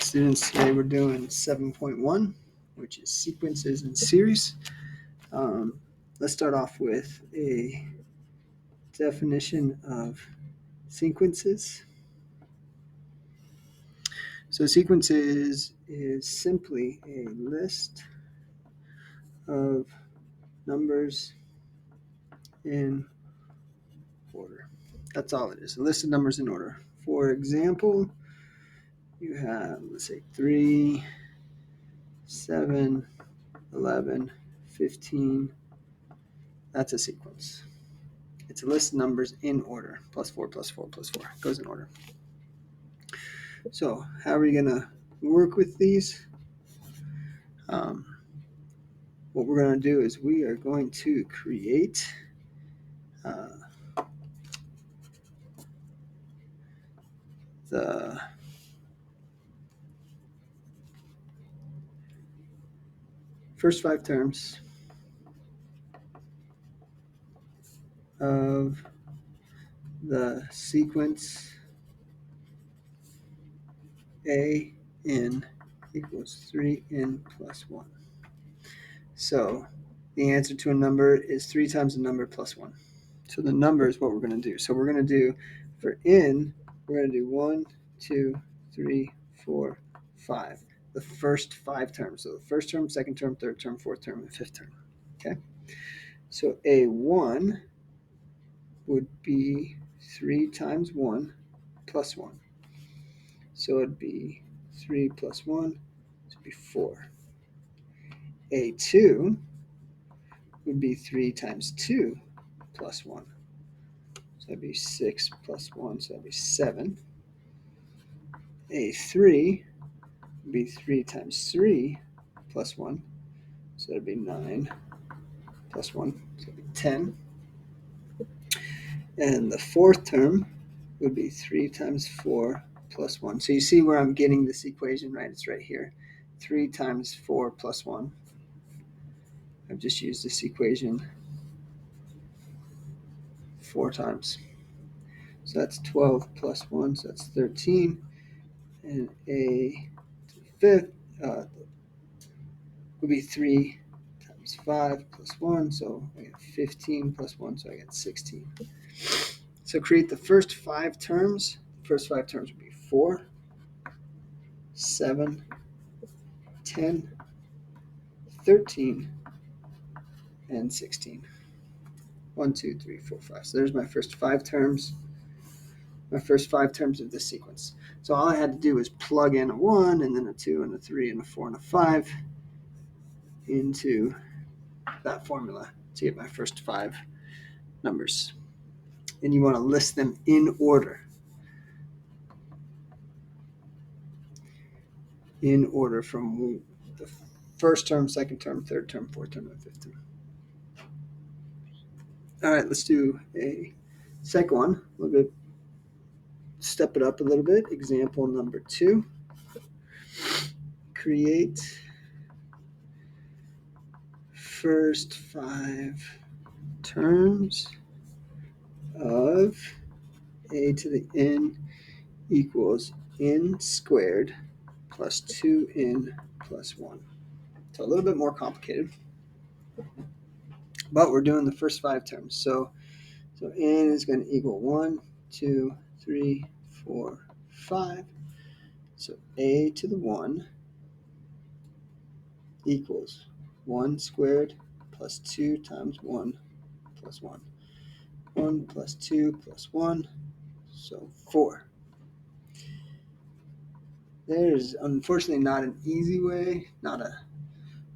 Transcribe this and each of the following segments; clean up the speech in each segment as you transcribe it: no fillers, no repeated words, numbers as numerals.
right, students, today we're doing 7.1, which is sequences and series. Let's start off with a definition of sequences. So sequences is simply a list of numbers in order. That's all it is, a list of numbers in order. For example, you have, let's say, 3, 7, 11, 15. That's a sequence. It's a list of numbers in order. +4, +4, +4. It goes in order. So how are we going to work with these? What we're going to do is we are going to create the first 5 terms of the sequence a n equals 3n plus 1. So the answer to a number is 3 times the number plus 1. So the number is what we're going to do. So we're going to do, for n, we're going to do 1, 2, 3, 4, 5. The first 5 terms. So the first term, second term, third term, fourth term, and fifth term. Okay. So a1 would be 3 times 1 plus 1. So it'd be 3 plus 1, so it'd be 4. A2 would be 3 times 2 plus 1. So that'd be 6 plus 1, so that'd be 7. A3 would be 3 times 3 plus 1, so that'd be 9 plus 1, so that'd be 10. And the fourth term would be 3 times 4 plus 1. So you see where I'm getting this equation, right? It's right here. 3 times 4 plus 1. I've just used this equation 4 times. So that's 12 plus 1, so that's 13. And a fifth would be 3 times 5 plus 1, so I get 15 plus 1, so I get 16. So create the first 5 terms. The first 5 terms would be 4, 7, 10, 13, and 16. 1, 2, 3, 4, 5. So there's my first 5 terms. My first 5 terms of this sequence. So all I had to do was plug in a 1, and then a 2, and a 3, and a 4, and a 5 into that formula to get my first 5 numbers. And you want to list them in order. In order from the first term, second term, third term, fourth term, and fifth term. All right, let's do a second one. A little bit, step it up a little bit. Example number 2. Create first 5 terms of a to the n equals n squared plus 2n plus 1. So a little bit more complicated, but we're doing the first 5 terms. So n is going to equal 1, 2, 3, 4, 5. So a to the 1 equals 1 squared plus 2 times 1 plus 1. 1 plus 2 plus 1, so 4. There's unfortunately not an easy way, not a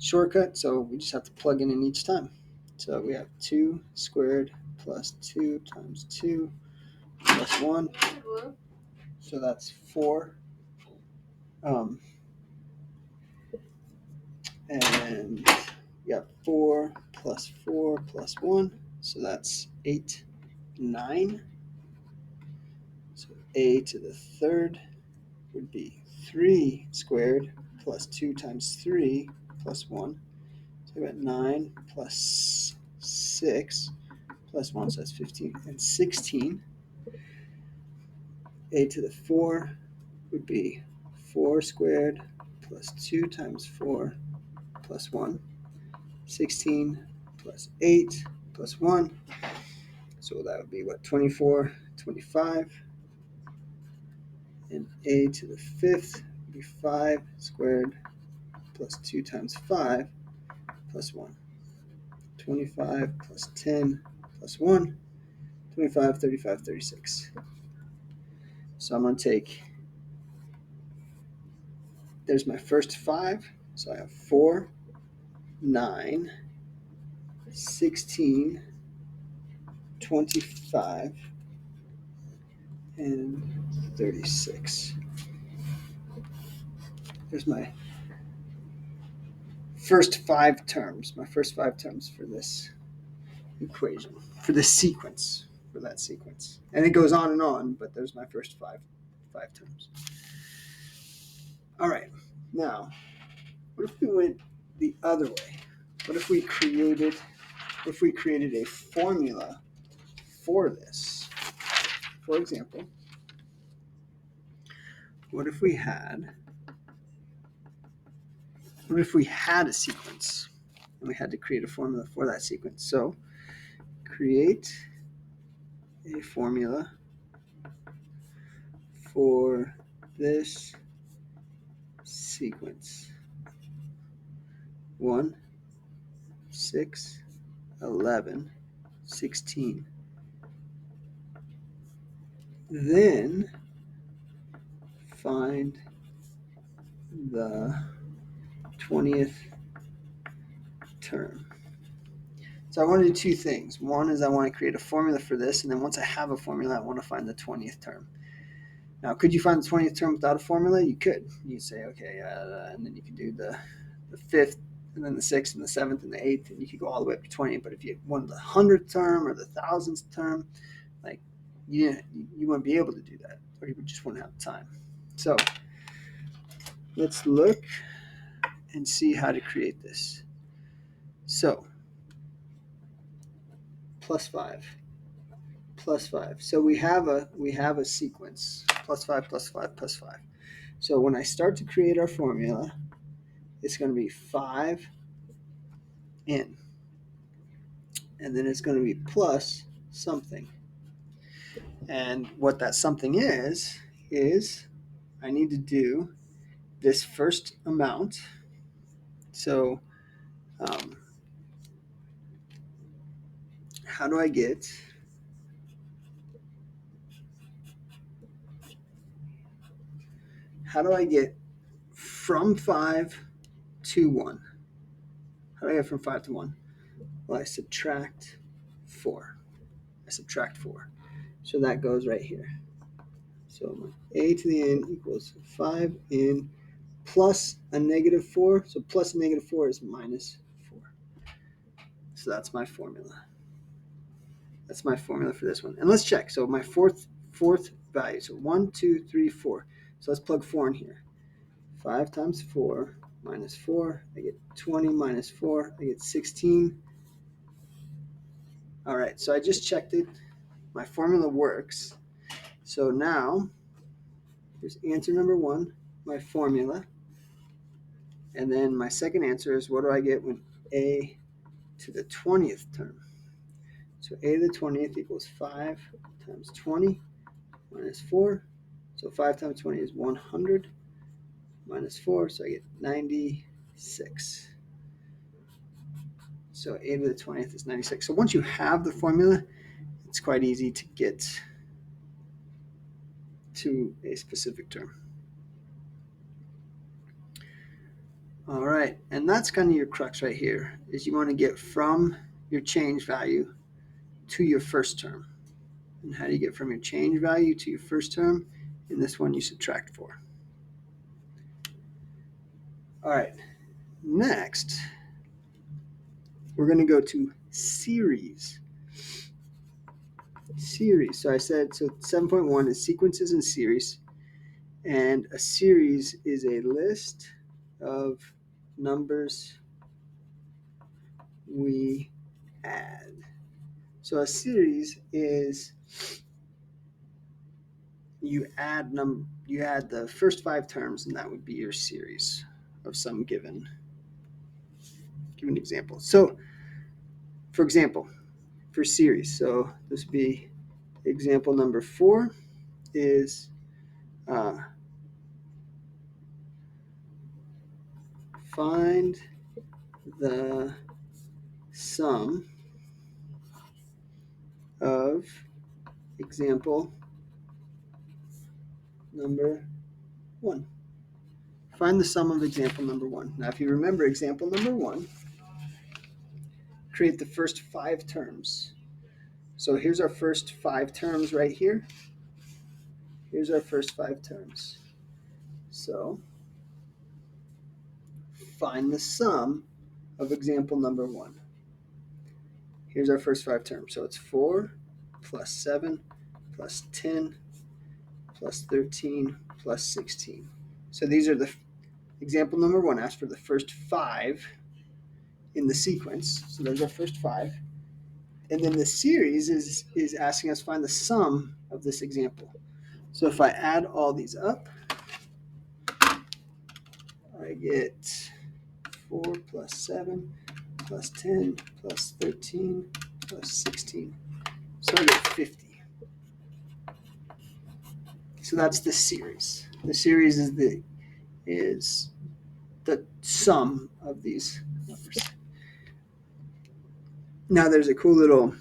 shortcut, so we just have to plug in each time. So we have 2 squared plus 2 times 2 plus 1, so that's 4. And we got 4 plus 4 plus 1, so that's 8, 9. So a to the third would be 3 squared plus 2 times 3 plus 1. So we got 9 plus 6 plus 1, so that's 15. And 16. A to the 4 would be 4 squared plus 2 times 4 plus 1. 16 plus 8 plus 1. So that would be what? 24, 25. And a to the 5th would be 5 squared plus 2 times 5 plus 1. 25 plus 10 plus 1. 25, 35, 36. So I'm going to take, there's my first 5. So I have 4, 9, 16, 25, and 36. There's my first 5 terms, my first 5 terms for this equation, for this sequence, for that sequence. And it goes on, but there's my first five terms. All right, now, what if we went the other way? What if we created a formula for this? For example, what if we had a sequence and we had to create a formula for that sequence? So create a formula for this sequence. 1, 6, 11, 16. Then find the 20th term. So I want to do 2 things. One is I want to create a formula for this, and then once I have a formula, I want to find the 20th term. Now, could you find the 20th term without a formula? You could. You'd say, okay, and then you could do the 5th, and then the 6th, and the 7th, and the 8th, and you could go all the way up to 20. But if you wanted the 100th term or the 1000th term, like you wouldn't be able to do that, or you would just wouldn't have time. So let's look and see how to create this. So plus 5. So we have a sequence, plus 5, plus 5, plus 5. So when I start to create our formula, it's going to be 5 in, and then it's going to be plus something. And what that something is I need to do this first amount. So how do I get from 5 to 1? How do I get from 5 to 1? Well, I subtract 4. So that goes right here. So a to the n equals 5 n plus a negative 4. So plus a negative 4 is minus 4. So that's my formula. That's my formula for this one. And let's check. So my fourth value. So 1, 2, 3, 4. So let's plug 4 in here. 5 times 4 minus 4. I get 20 minus 4. I get 16. All right. So I just checked it. My formula works. So now here's answer number 1, my formula. And then my second answer is, what do I get when a to the 20th term? So a to the 20th equals 5 times 20 minus 4. So 5 times 20 is 100 minus 4. So I get 96. So a to the 20th is 96. So once you have the formula, it's quite easy to get to a specific term. All right, and that's kind of your crux right here, is you want to get from your change value to your first term. And how do you get from your change value to your first term? In this one, you subtract 4. All right, next, we're going to go to series. So I said, so 7.1 is sequences in series. And a series is a list of numbers we add. So a series is you add the first 5 terms, and that would be your series of some given example. So, for example, for series, so this would be example number 4 is find the sum of example number 1. Find the sum of example number 1. Now, if you remember example number 1, create the first 5 terms. So here's our first 5 terms right here. Here's our first 5 terms. So find the sum of example number 1. Here's our first 5 terms. So it's 4 plus 7 plus 10 plus 13 plus 16. So these are the example number 1 asks for the first 5 in the sequence. So there's our first 5. And then the series is asking us to find the sum of this example. So if I add all these up, I get 4 plus 7 plus 10 plus 13 plus 16. So I get 50. So that's the series. The series is the sum of these numbers. Now there's a cool little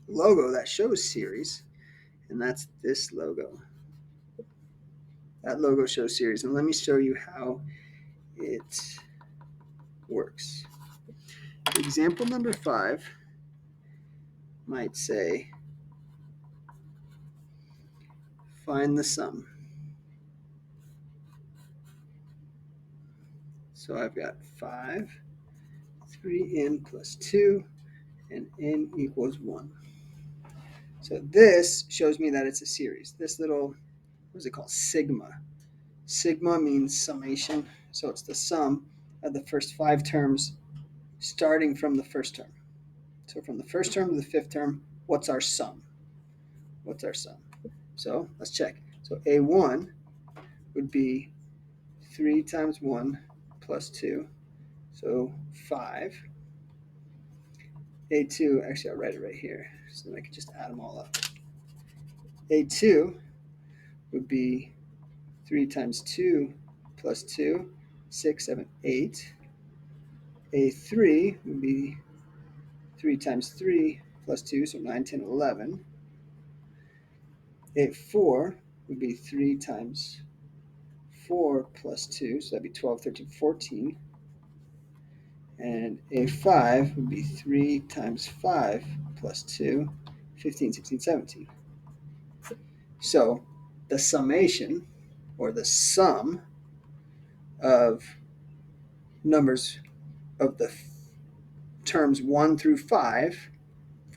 logo that shows series, and that's this logo. That logo shows series, and let me show you how it works. Example number 5 might say, find the sum. So I've got 5, 3n plus 2, and n equals 1. So this shows me that it's a series. This little, what is it called? Sigma. Sigma means summation. So it's the sum of the first 5 terms starting from the first term. So from the first term to the 5th term, what's our sum? What's our sum? So let's check. So A1 would be 3 times 1 plus 2, so 5. A2, actually I'll write it right here, so then I can just add them all up. A2 would be 3 times 2 plus 2, 6, 7, 8. A3 would be 3 times 3 plus 2, so 9, 10, 11. A4 would be 3 times 4 plus 2, so that'd be 12, 13, 14. And A5 would be 3 times 5 plus 2, 15, 16, 17. So the summation, or the sum of numbers of the terms 1 through 5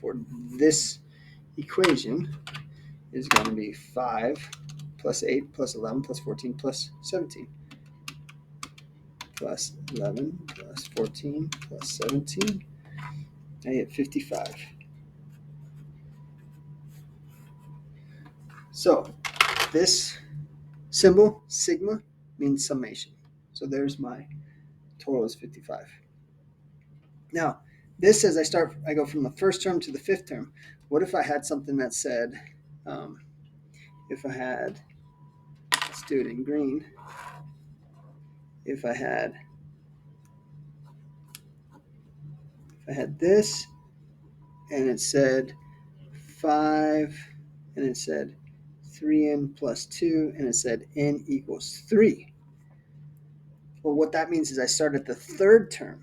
for this equation is going to be 5 plus 8 plus 11 plus 14 plus 17. Plus 11 plus 14 plus 17. I get 55. So this symbol, sigma, means summation. So there's my total is 55. Now, this says I go from the first term to the 5th term. What if I had something that said, if I had, let's do it in green, if I had this, and it said 5, and it said 3n plus 2, and it said n equals 3. Well, what that means is I start at the 3rd term.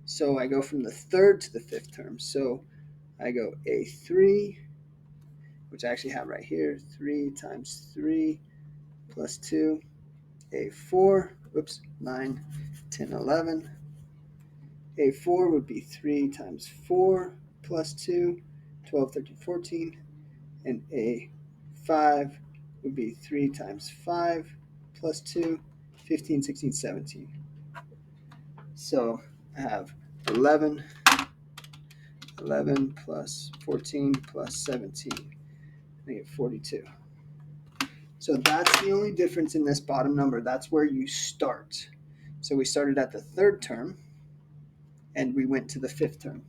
So I go from the 3rd to the 5th term. So I go A3, which I actually have right here, 3 times 3 plus 2, A4, 9, 10, 11. A4 would be 3 times 4 plus 2, 12, 13, 14. And A5 would be 3 times 5 plus 2, 15, 16, 17. So I have 11, 11 plus 14 plus 17. I get 42. So that's the only difference in this bottom number. That's where you start. So we started at the third term and we went to the fifth term.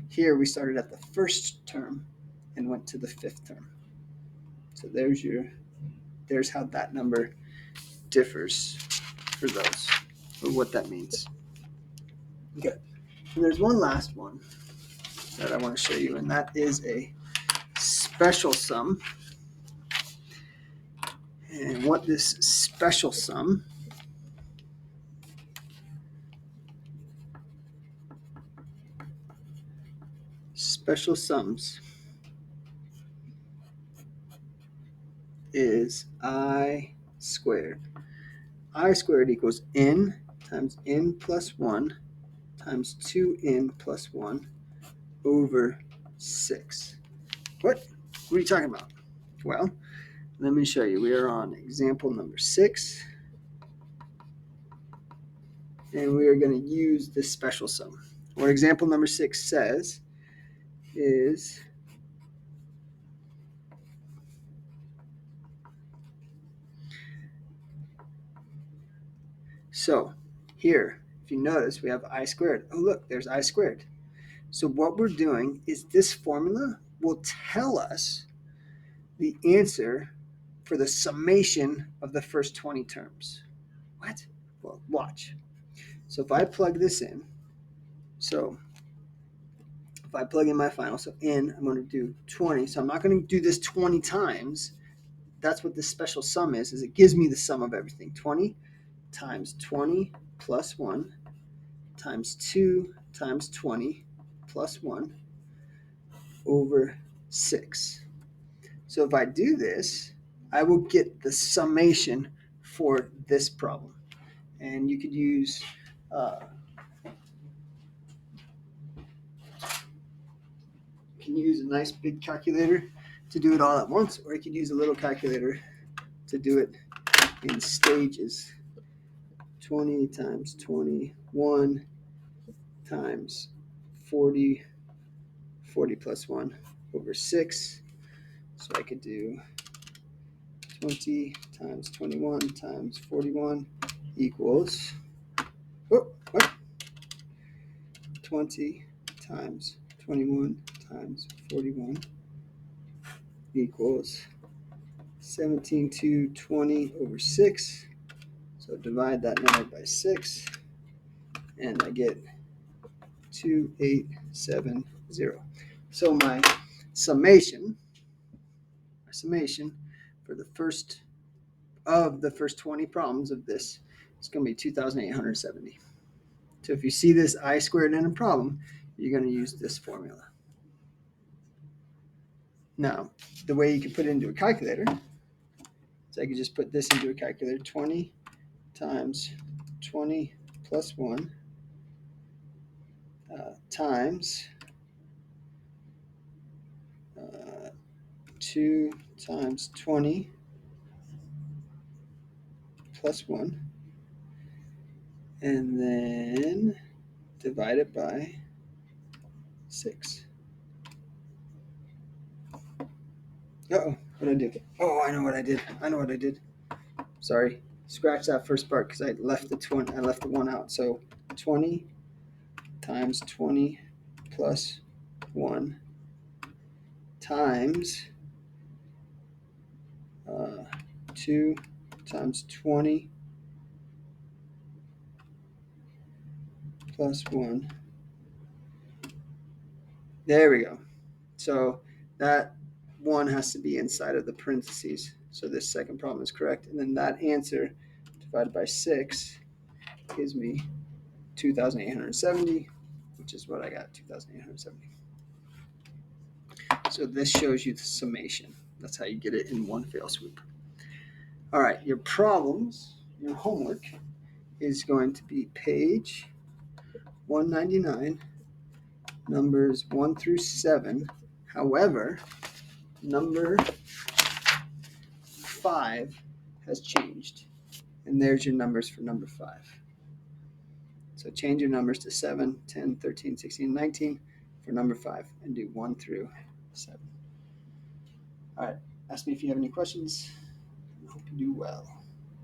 Here we started at the first term and went to the fifth term. So there's how that number differs for those, or what that means. Okay. And there's one last one that I want to show you, and that is a special sum. And what this special sums is I squared. I squared equals n times n plus 1 times 2n plus 1 over 6. What are you talking about? Well, let me show you. We are on example number 6. And we are going to use this special sum. What example number 6 says is so here, if you notice, we have I squared. Oh, look, there's I squared. So what we're doing is this formula will tell us the answer for the summation of the first 20 terms. What? Well, watch. So if I plug this in, so if I plug in my final, so n, I'm going to do 20. So I'm not going to do this 20 times. That's what this special sum is it gives me the sum of everything. 20 times 20 plus 1 times 2 times 20 plus 1 over 6. So if I do this, I will get the summation for this problem. And you could use a nice big calculator to do it all at once, or you could use a little calculator to do it in stages. 20 times 21 times 40 plus 1 over 6. So I could do 20 times 21 times 41 equals 20 times 21 times 41 equals 17 to 20 over 6. So divide that number by 6, and I get 2870. So my summation for the first 20 problems of this is going to be 2,870. So if you see this I squared in a problem, you're going to use this formula. Now, the way you can put it into a calculator, so I could just put this into a calculator. 20 times 20 plus 1 times 2 times 20 plus 1, and then divide it by 6. Uh-oh, what did I do? Oh, I know what I did. Sorry. Scratch that first part because I left the 1 out. So 20 times 20 plus 1 times 2 times 20 plus 1. There we go. So that 1 has to be inside of the parentheses. So this second problem is correct. And then that answer divided by 6 gives me 2,870, which is what I got, 2,870. So this shows you the summation. That's how you get it in one fell swoop. All right, your problems, your homework is going to be page 199, numbers 1 through 7. However, number 5 has changed. And there's your numbers for number 5. So change your numbers to 7, 10, 13, 16, 19 for number 5 and do 1 through 7. All right, ask me if you have any questions. I hope you do well.